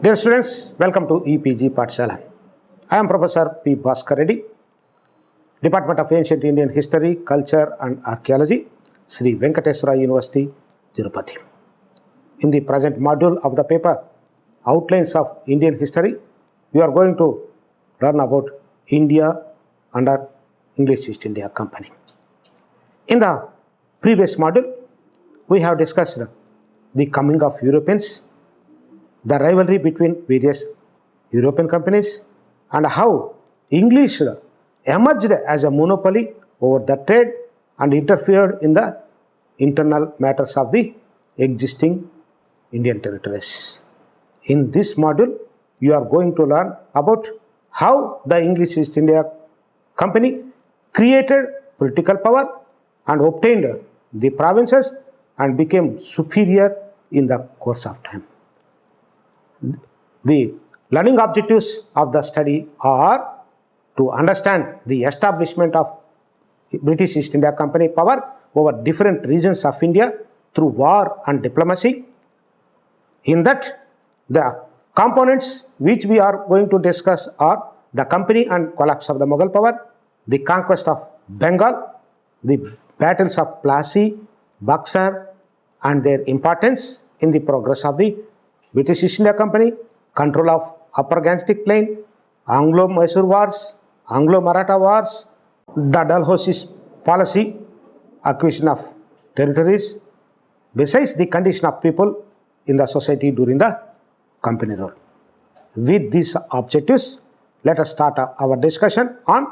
Dear students, welcome to EPG Pathshala. I am Professor P. Bhaskar Reddy, Department of Ancient Indian History, Culture and Archaeology, Sri Venkateswara University, Tirupati. In the present module of the paper, Outlines of Indian History, we are going to learn about India under English East India Company. In the previous module, we have discussed the coming of Europeans, the rivalry between various European companies, and how English emerged as a monopoly over the trade and interfered in the internal matters of the existing Indian territories. In this module, you are going to learn about how the English East India Company created political power and obtained the provinces and became superior in the course of time. The learning objectives of the study are to understand the establishment of British East India Company power over different regions of India through war and diplomacy. In that, the components which we are going to discuss are the company and collapse of the Mughal power, the conquest of Bengal, the battles of Plassey, Buxar and their importance in the progress of the British East India Company, control of Upper Gangetic Plain, Anglo-Mysore Wars, Anglo-Maratha Wars, the Dalhousie's policy, acquisition of territories, besides the condition of people in the society during the company rule. With these objectives, let us start our discussion on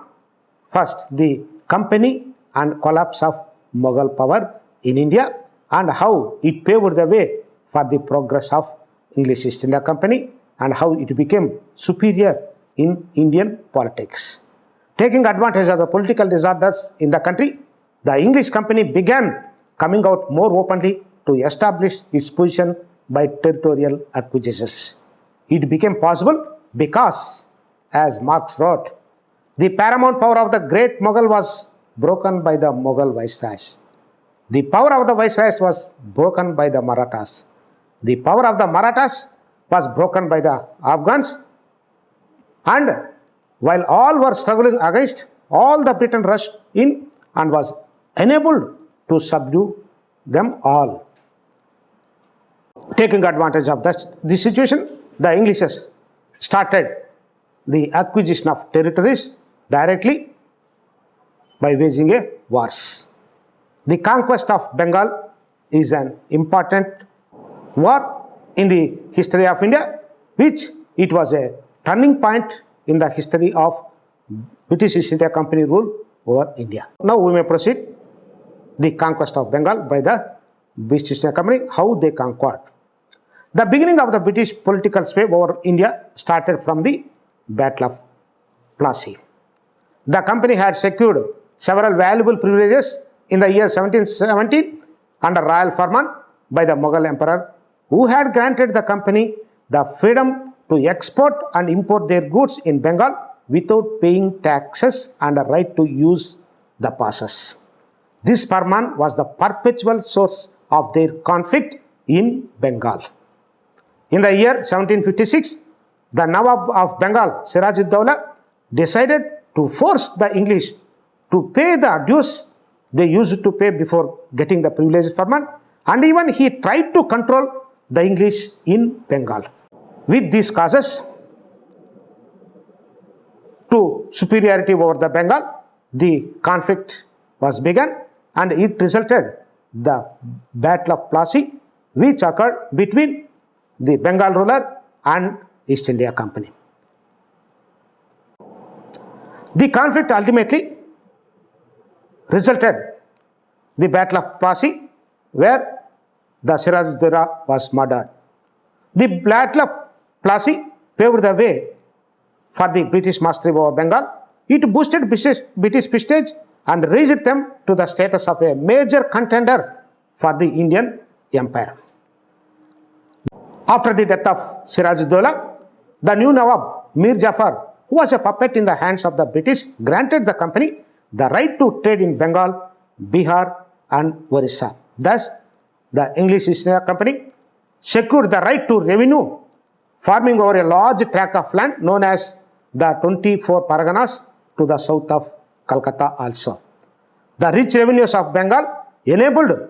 first the company and collapse of Mughal power in India and how it paved the way for the progress of English East India Company and how it became superior in Indian politics. Taking advantage of the political disorders in the country, the English company began coming out more openly to establish its position by territorial acquisitions. It became possible because, as Marx wrote, the paramount power of the great Mughal was broken by the Mughal viceroys. The power of the viceroys was broken by the Marathas. The power of the Marathas was broken by the Afghans, and while all were struggling against, all the Britain rushed in and was enabled to subdue them all. Taking advantage of this situation, the Englishes started the acquisition of territories directly by waging a wars. The conquest of Bengal is an important war in the history of India, which it was a turning point in the history of British East India Company rule over India. Now we may proceed. The conquest of Bengal by the British East India Company, how they conquered. The beginning of the British political sway over India started from the Battle of Plassey. The company had secured several valuable privileges in the year 1717 under royal firman by the Mughal emperor, who had granted the company the freedom to export and import their goods in Bengal without paying taxes and a right to use the passes. This firman was the perpetual source of their conflict in Bengal. In the year 1756, the Nawab of Bengal, Siraj-ud-Dowla, decided to force the English to pay the dues they used to pay before getting the privileged firman, and even he tried to control the English in Bengal. With these causes to superiority over the Bengal, the conflict was begun and it resulted the Battle of Plassey, which occurred between the Bengal ruler and East India Company. The conflict ultimately resulted the Battle of Plassey, where the Siraj-ud-Dowla was murdered. The Battle of Plassey paved the way for the British mastery over Bengal. It boosted British prestige and raised them to the status of a major contender for the Indian Empire. After the death of Siraj-ud-Dowla, the new Nawab, Mir Jafar, who was a puppet in the hands of the British, granted the company the right to trade in Bengal, Bihar and Orissa. Thus, the English East India Company secured the right to revenue forming over a large tract of land known as the 24 Parganas to the south of Calcutta also. The rich revenues of Bengal enabled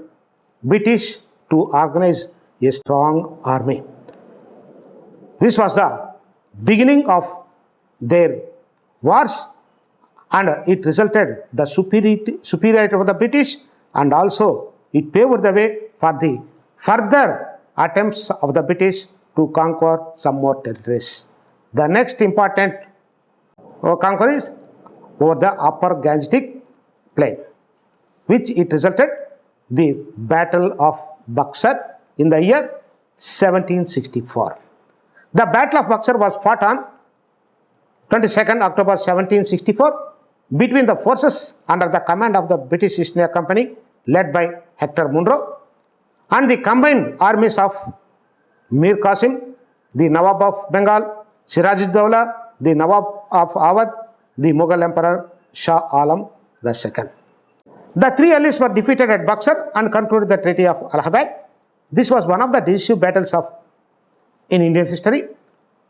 British to organize a strong army. This was the beginning of their wars, and it resulted the superiority of the British, and also it paved the way for the further attempts of the British to conquer some more territories. The next important conquer is over the upper Gangetic plain, which it resulted the Battle of Buxar in the year 1764. The Battle of Buxar was fought on 22nd October 1764 between the forces under the command of the British East India Company led by Hector Munro and the combined armies of Mir Qasim, the Nawab of Bengal, Siraj-ud-Dawla, the Nawab of Awadh, the Mughal Emperor Shah Alam II. The three allies were defeated at Buxar and concluded the Treaty of Allahabad. This was one of the decisive battles in Indian history,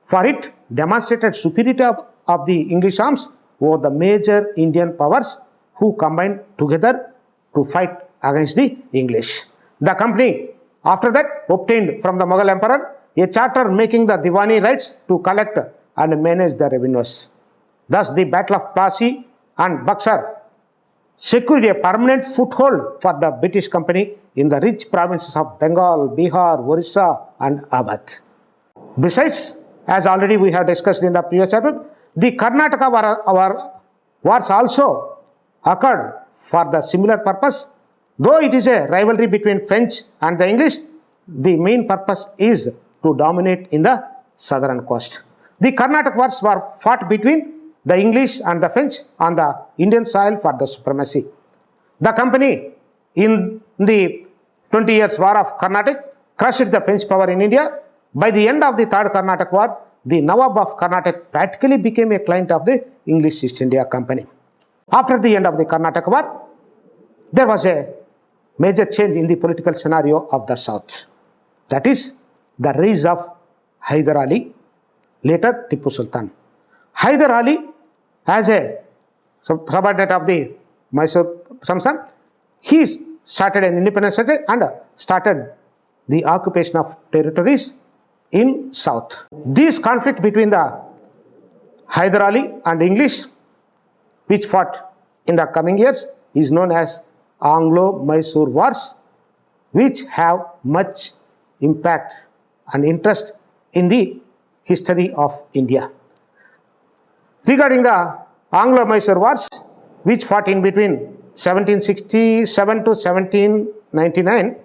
for it demonstrated superiority of the English arms over the major Indian powers who combined together to fight against the English. The company after that obtained from the Mughal Emperor a charter making the Diwani rights to collect and manage the revenues. Thus the Battle of Plassey and Buxar secured a permanent foothold for the British Company in the rich provinces of Bengal, Bihar, Orissa and Awadh. Besides, as already we have discussed in the previous chapter, the Karnataka wars also occurred for the similar purpose. Though it is a rivalry between French and the English, the main purpose is to dominate in the southern coast. The Karnataka wars were fought between the English and the French on the Indian soil for the supremacy. The company in the 20 years war of Carnatic crushed the French power in India. By the end of the Third Carnatic War, the Nawab of Carnatic practically became a client of the English East India Company. After the end of the Carnatic War, there was a major change in the political scenario of the south. That is the rise of Hyder Ali, later Tipu Sultan. Hyder Ali, as a subordinate of the Mysore Samson, he started an independent state and started the occupation of territories in south. This conflict between the Hyder Ali and English, which fought in the coming years, is known as Anglo-Mysore Wars, which have much impact and interest in the history of India. Regarding the Anglo-Mysore Wars, which fought in between 1767 to 1799,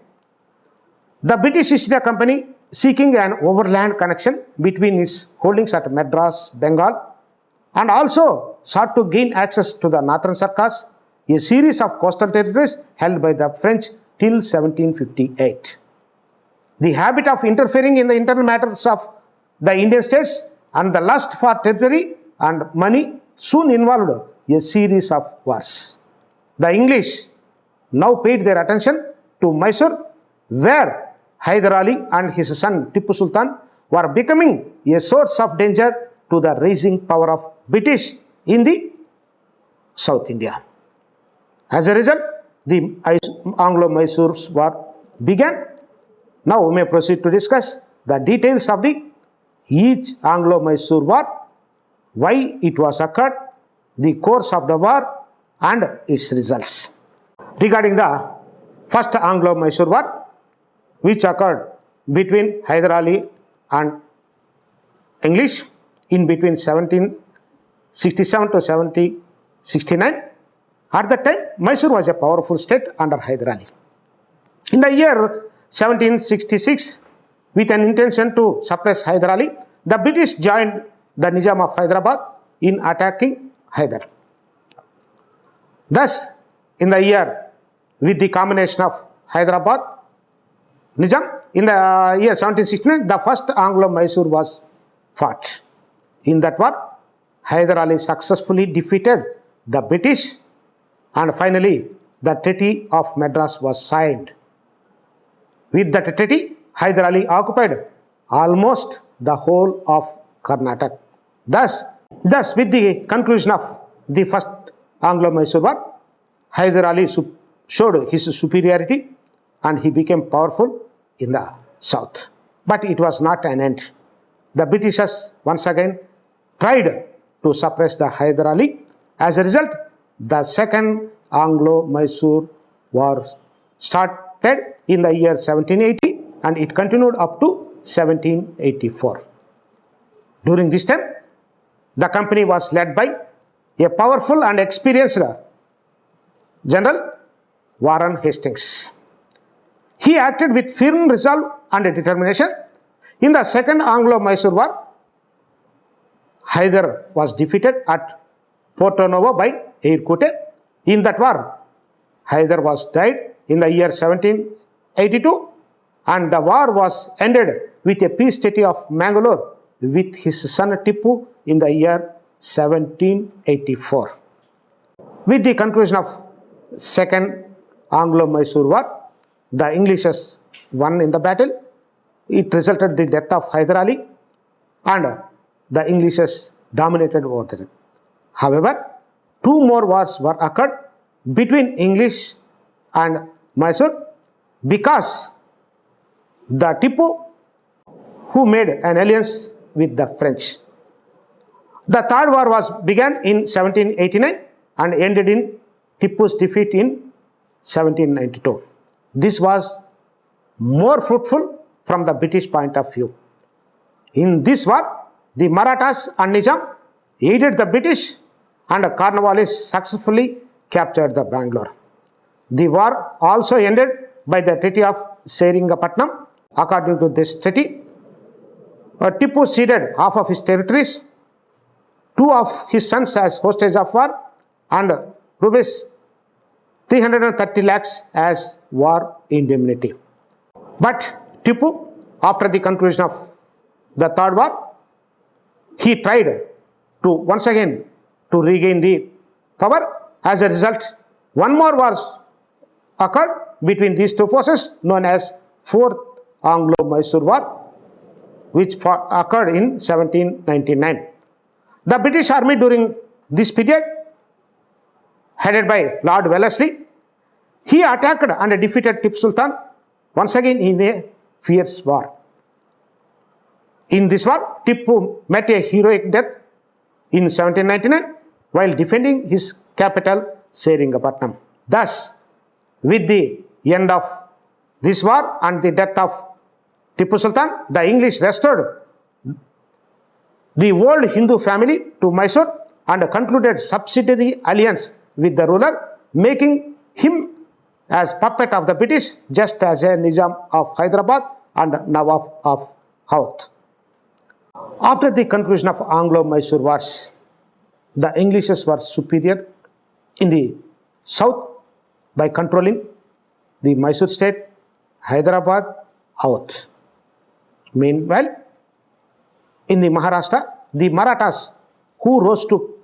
the British East India Company, seeking an overland connection between its holdings at Madras, Bengal, and also sought to gain access to the northern Sarkars, a series of coastal territories held by the French till 1758. The habit of interfering in the internal matters of the Indian states and the lust for territory and money soon involved a series of wars. The English now paid their attention to Mysore, where Hyder Ali and his son Tipu Sultan were becoming a source of danger to the rising power of British in the South India. As a result, the Anglo-Mysore War began. Now we may proceed to discuss the details of each Anglo-Mysore War, why it was occurred, the course of the war and its results. Regarding the first Anglo-Mysore War, which occurred between Hyder Ali and English in between 1767 to 1769. At that time, Mysore was a powerful state under Hyder Ali. In the year 1766, with an intention to suppress Hyder Ali, the British joined the Nizam of Hyderabad in attacking Hyder. Thus, in the year with the combination of Hyderabad, Nizam, in the year 1769, the first Anglo-Mysore was fought. In that war, Hyder Ali successfully defeated the British, and finally the Treaty of Madras was signed. With that treaty, Hyder Ali occupied almost the whole of Karnataka. Thus, with the conclusion of the first Anglo-Mysore War, Hyder Ali showed his superiority and he became powerful in the south. But it was not an end. The Britishers once again tried to suppress the Hyder Ali. As a result, the second Anglo-Mysore War started in the year 1780 and it continued up to 1784. During this time, the company was led by a powerful and experienced General Warren Hastings. He acted with firm resolve and determination. In the second Anglo-Mysore War, Hyder was defeated at Porto Novo by Aircote. In that war, Hyder was died in the year 1782 and the war was ended with a peace treaty of Mangalore with his son Tipu in the year 1784. With the conclusion of Second Anglo-Mysore War, the English won in the battle. It resulted in the death of Hyder Ali and the English dominated over them. However, two more wars were occurred between English and Mysore because the Tipu who made an alliance with the French. The third war began in 1789 and ended in Tipu's defeat in 1792. This was more fruitful from the British point of view. In this war, the Marathas and Nizam aided the British and Cornwallis successfully captured the Bangalore. The war also ended by the Treaty of Seringamapatnam. According to this treaty, Tipu ceded half of his territories, two of his sons as hostage of war, and rupees 330 lakhs as war indemnity. But Tipu, after the conclusion of the third war, he tried to once again to regain the power. As a result, one more war occurred between these two forces known as Fourth Anglo-Mysore War, which occurred in 1799. The British army during this period, headed by Lord Wellesley, he attacked and defeated Tipu Sultan once again in a fierce war. In this war, Tipu met a heroic death in 1799 while defending his capital Seringamapatnam. Thus, with the end of this war and the death of Tipu Sultan, the English restored the old Hindu family to Mysore and concluded subsidiary alliance with the ruler, making him as puppet of the British, just as a Nizam of Hyderabad and Nawab of Howth. After the conclusion of Anglo-Mysore Wars, the English were superior in the south by controlling the Mysore state, Hyderabad, Howth. Meanwhile, in the Maharashtra, the Marathas, who rose to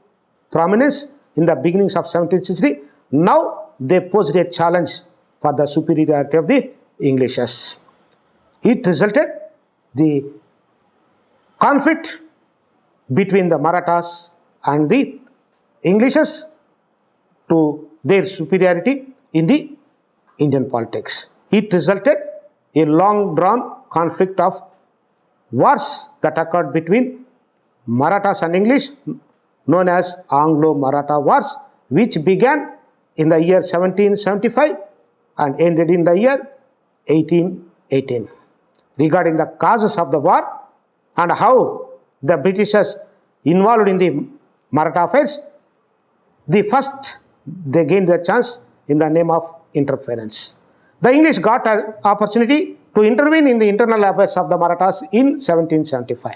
prominence in the beginnings of 17th century, now they posed a challenge for the superiority of the English. It resulted the conflict between the Marathas and the English to their superiority in the Indian politics. It resulted a long-drawn conflict of wars that occurred between Marathas and English, known as Anglo-Maratha Wars, which began in the year 1775 and ended in the year 1818. Regarding the causes of the war and how the Britishers involved in the Maratha affairs, they gained their chance in the name of interference. The English got an opportunity to intervene in the internal affairs of the Marathas in 1775.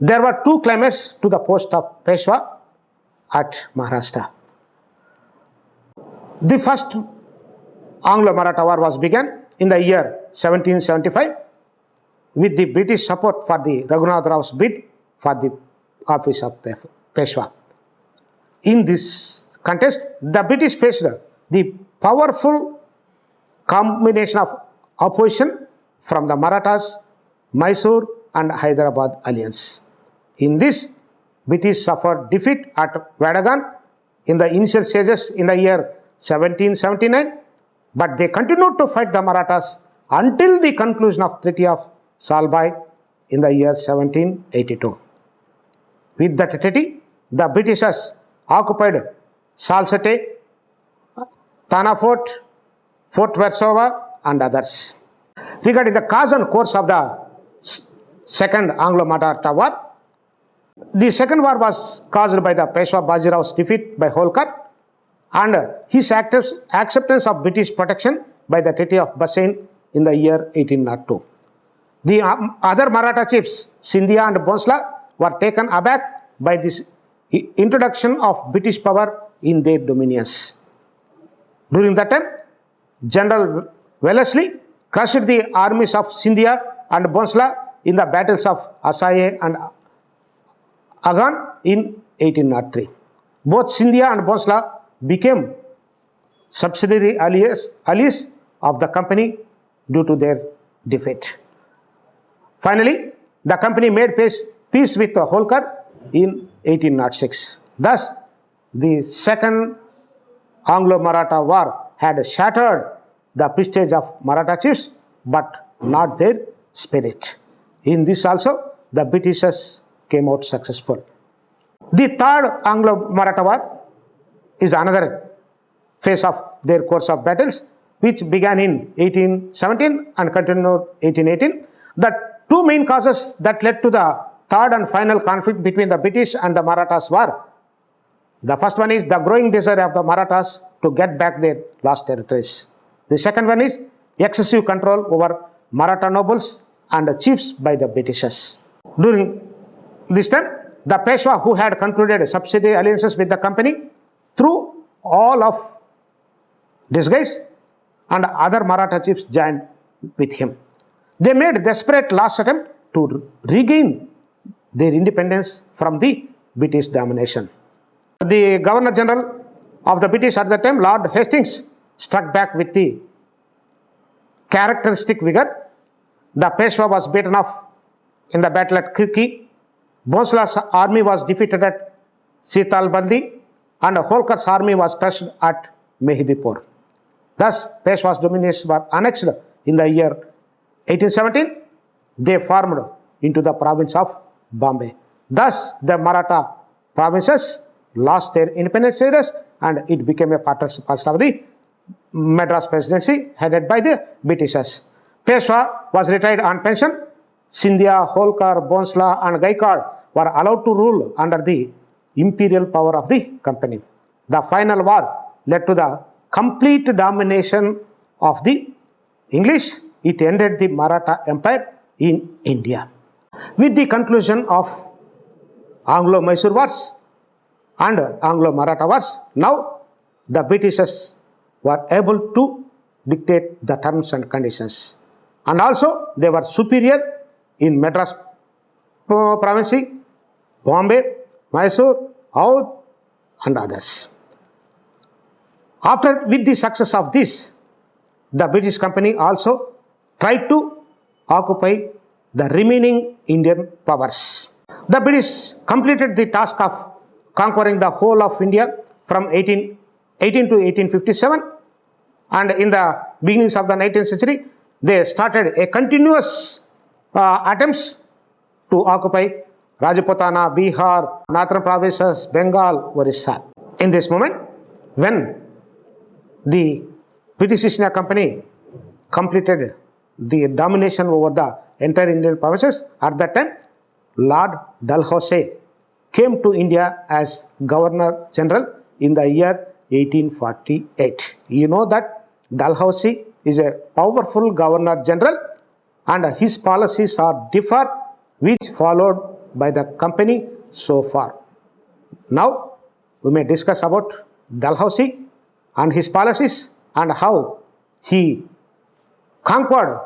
There were two claimants to the post of Peshwa at Maharashtra. The first Anglo-Maratha War was began in the year 1775 with the British support for the Raghunath Rao's bid for the office of Peshwa. In this contest, the British faced the powerful combination of opposition from the Marathas, Mysore and Hyderabad alliance. In this, British suffered defeat at Vadagan in the initial stages in the year 1779, but they continued to fight the Marathas until the conclusion of Treaty of Salbai in the year 1782. With that treaty, the Britishers occupied Salsette, Tana Fort, Fort Warsaw, and others. Regarding the cause and course of the Second Anglo-Maratha War, the second war was caused by the Peshwa Bajirau's defeat by Holkar and his acceptance of British protection by the Treaty of Bassein in the year 1802. The other Maratha chiefs, Scindia and Bhonsla, were taken aback by this introduction of British power in their dominions. During that time, General Wellesley crushed the armies of Scindia and Bhonsla in the battles of Assaye and Agan in 1803. Both Scindia and Bhonsla became subsidiary allies of the company due to their defeat. Finally, the company made peace with Holkar in 1806. Thus, the Second Anglo-Maratha War had shattered the prestige of Maratha chiefs, but not their spirit. In this also, the Britishers came out successful. The Third Anglo-Maratha War is another phase of their course of battles, which began in 1817 and continued 1818. The two main causes that led to the third and final conflict between the British and the Marathas were: the first one is the growing desire of the Marathas to get back their lost territories. The second one is excessive control over Maratha nobles and chiefs by the Britishers. During this time, the Peshwa, who had concluded subsidiary alliances with the company, through all of disguise, and other Maratha chiefs joined with him. They made desperate last attempt to regain their independence from the British domination. The Governor General of the British at the time, Lord Hastings, struck back with the characteristic vigor. The Peshwa was beaten off in the battle at Kirki. Bhonsla's army was defeated at Sitalbaldi, and Holkar's army was crushed at Mehidipur. Thus, Peshwa's dominations were annexed in the year 1817. They formed into the province of Bombay. Thus, the Maratha provinces lost their independence status and it became a part of the Madras Presidency headed by the Britishers. Peshwa was retired on pension. Scindia, Holkar, Bhonsla and Gaikwad were allowed to rule under the imperial power of the company. The final war led to the complete domination of the English. It ended the Maratha Empire in India. With the conclusion of Anglo-Mysore Wars and Anglo-Maratha Wars, now the Britishers were able to dictate the terms and conditions. And also they were superior in Madras province, Bombay, Mysore, Oudh and others. With the success of this, the British company also tried to occupy the remaining Indian powers. The British completed the task of conquering the whole of India from 1818 to 1857, and in the beginnings of the 19th century, they started a continuous attempts to occupy Rajputana, Bihar, northern provinces, Bengal, Orissa. In this moment, when the British East India Company completed the domination over the entire Indian provinces, at that time, Lord Dalhousie came to India as Governor General in the year 1848. You know that Dalhousie is a powerful Governor General and his policies are differ which followed by the company so far. Now, we may discuss about Dalhousie and his policies and how he conquered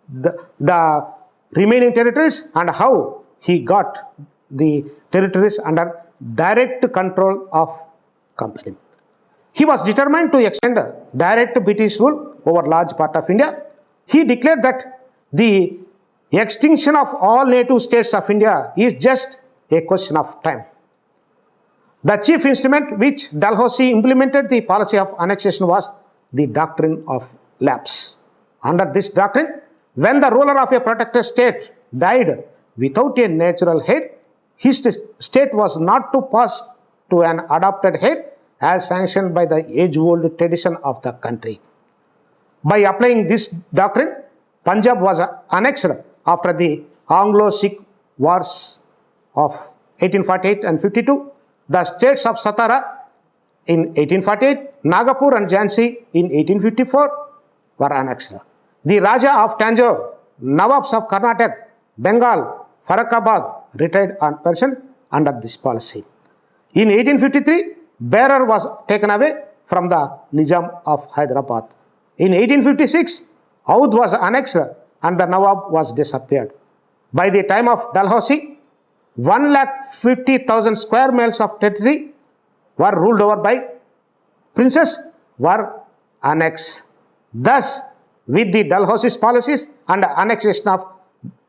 the remaining territories and how he got the territories under direct control of company. He was determined to extend direct British rule over large part of India. He declared that the extinction of all native states of India is just a question of time. The chief instrument which Dalhousie implemented the policy of annexation was the doctrine of lapse. Under this doctrine, when the ruler of a protected state died without a natural heir, his state was not to pass to an adopted heir as sanctioned by the age-old tradition of the country. By applying this doctrine, Punjab was annexed after the Anglo-Sikh Wars of 1848 and 52, the states of Satara in 1848, Nagapur and Jhansi in 1854 were annexed. The Raja of Tanjore, Nawabs of Karnataka, Bengal, Farakabad retired on pension under this policy. In 1853, bearer was taken away from the Nizam of Hyderabad. In 1856, Oudh was annexed and the Nawab was disappeared. By the time of Dalhousie, 150,000 square miles of territory were ruled over by princes were annexed. Thus, with the Dalhousie's policies and annexation of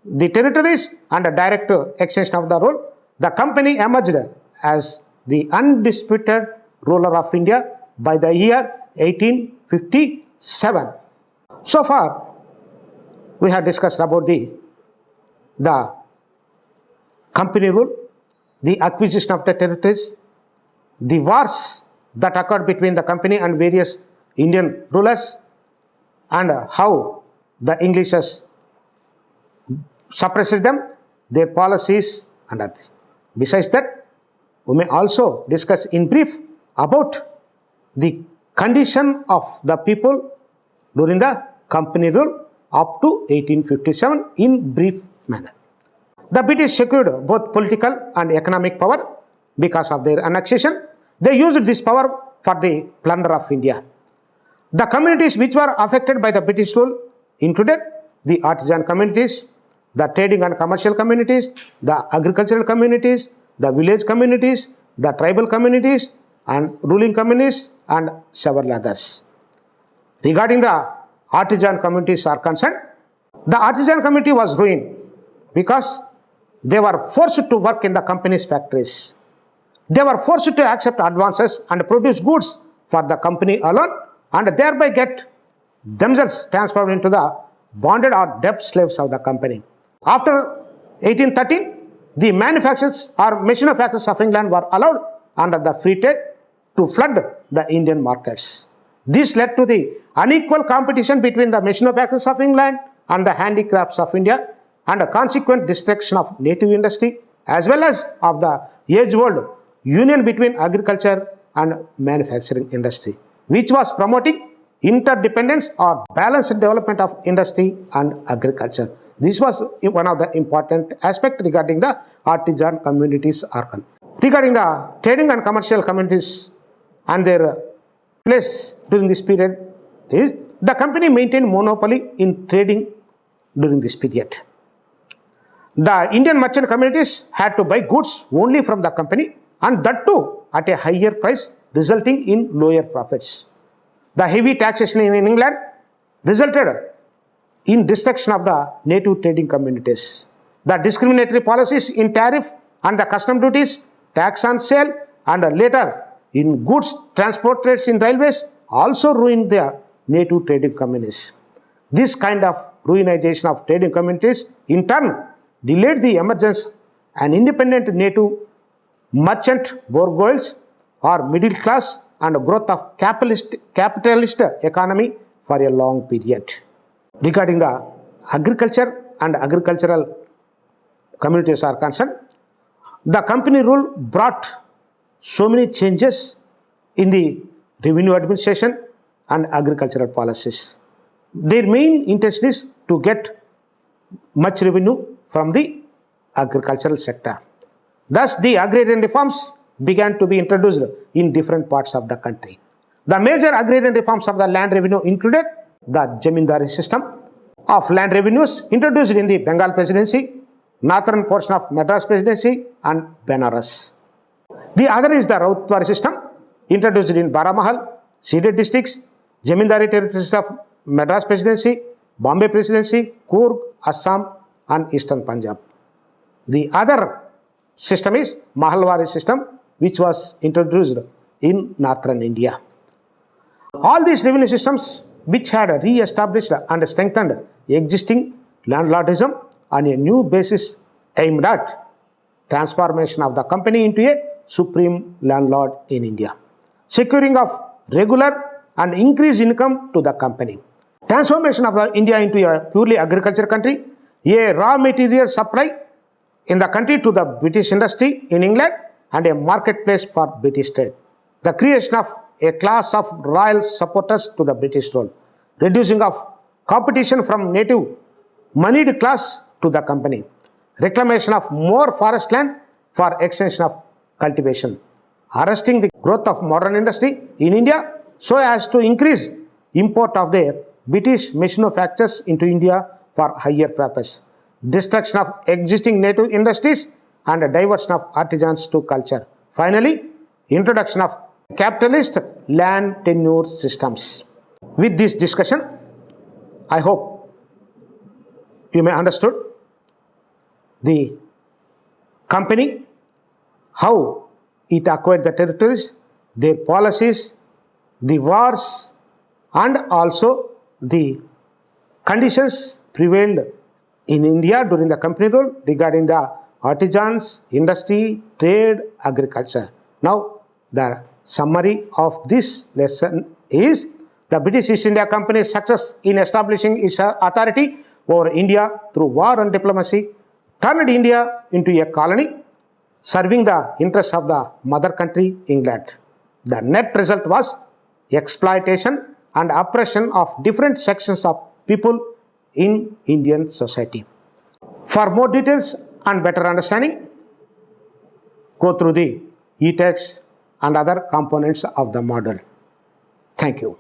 the territories and a direct extension of the rule, the company emerged as the undisputed ruler of India by the year 1857. So far, we have discussed about the company rule, the acquisition of the territories, the wars that occurred between the company and various Indian rulers, and how the Englishes suppressed them, their policies, and others. Besides that, we may also discuss in brief about the condition of the people during the company rule up to 1857 in brief manner. The British secured both political and economic power because of their annexation. They used this power for the plunder of India. The communities which were affected by the British rule included the artisan communities, the trading and commercial communities, the agricultural communities, the village communities, the tribal communities, and ruling communities, and several others. Regarding the artisan communities are concerned, the artisan community was ruined because they were forced to work in the company's factories. They were forced to accept advances and produce goods for the company alone, and thereby get themselves transferred into the bonded or debt slaves of the company. After 1813, the manufacturers or manufacturers of England were allowed under the free trade to flood the Indian markets. This led to the unequal competition between the manufacturers of England and the handicrafts of India, and a consequent destruction of native industry as well as of the age-old union between agriculture and manufacturing industry, which was promoting interdependence or balanced development of industry and agriculture. This was one of the important aspects regarding the artisan communities. Regarding the trading and commercial communities and their place during this period, is the company maintained monopoly in trading during this period. The Indian merchant communities had to buy goods only from the company, and that too at a higher price, resulting in lower profits. The heavy taxation in England resulted in destruction of the native trading communities. The discriminatory policies in tariff and the custom duties, tax on sale, and later in goods transport rates in railways also ruined the native trading communities. This kind of ruinization of trading communities in turn delayed the emergence and independent native merchant bourgeois or middle class and growth of capitalist economy for a long period. Regarding the agriculture and agricultural communities are concerned, the company rule brought so many changes in the revenue administration and agricultural policies. Their main intention is to get much revenue from the agricultural sector. Thus, the agrarian reforms began to be introduced in different parts of the country. The major agrarian reforms of the land revenue included the Jamindari system of land revenues introduced in the Bengal Presidency, northern portion of Madras Presidency, and Benares. The other is the Rautwari system introduced in Baramahal, ceded districts, Jamindari territories of Madras Presidency, Bombay Presidency, Coorg, Assam, and eastern Punjab. The other system is Mahalwari system, which was introduced in northern India. All these revenue systems which had re-established and strengthened existing landlordism on a new basis aimed at transformation of the company into a supreme landlord in India, securing of regular and increased income to the company. Transformation of India into a purely agriculture country, a raw material supply in the country to the British industry in England, and a marketplace for British trade. The creation of a class of royal supporters to the British rule, reducing of competition from native moneyed class to the company, reclamation of more forest land for extension of cultivation, arresting the growth of modern industry in India so as to increase import of the British manufacturers into India for higher purpose, destruction of existing native industries and a diversion of artisans to culture. Finally, introduction of capitalist land tenure systems. With this discussion, I hope you may understood the company, how it acquired the territories, their policies, the wars, and also the conditions prevailed in India during the company rule regarding the artisans, industry, trade, agriculture. Now, the summary of this lesson is the British East India Company's success in establishing its authority over India through war and diplomacy turned India into a colony, serving the interests of the mother country, England. The net result was exploitation and oppression of different sections of people in Indian society. For more details and better understanding, go through the e-text and other components of the model. Thank you.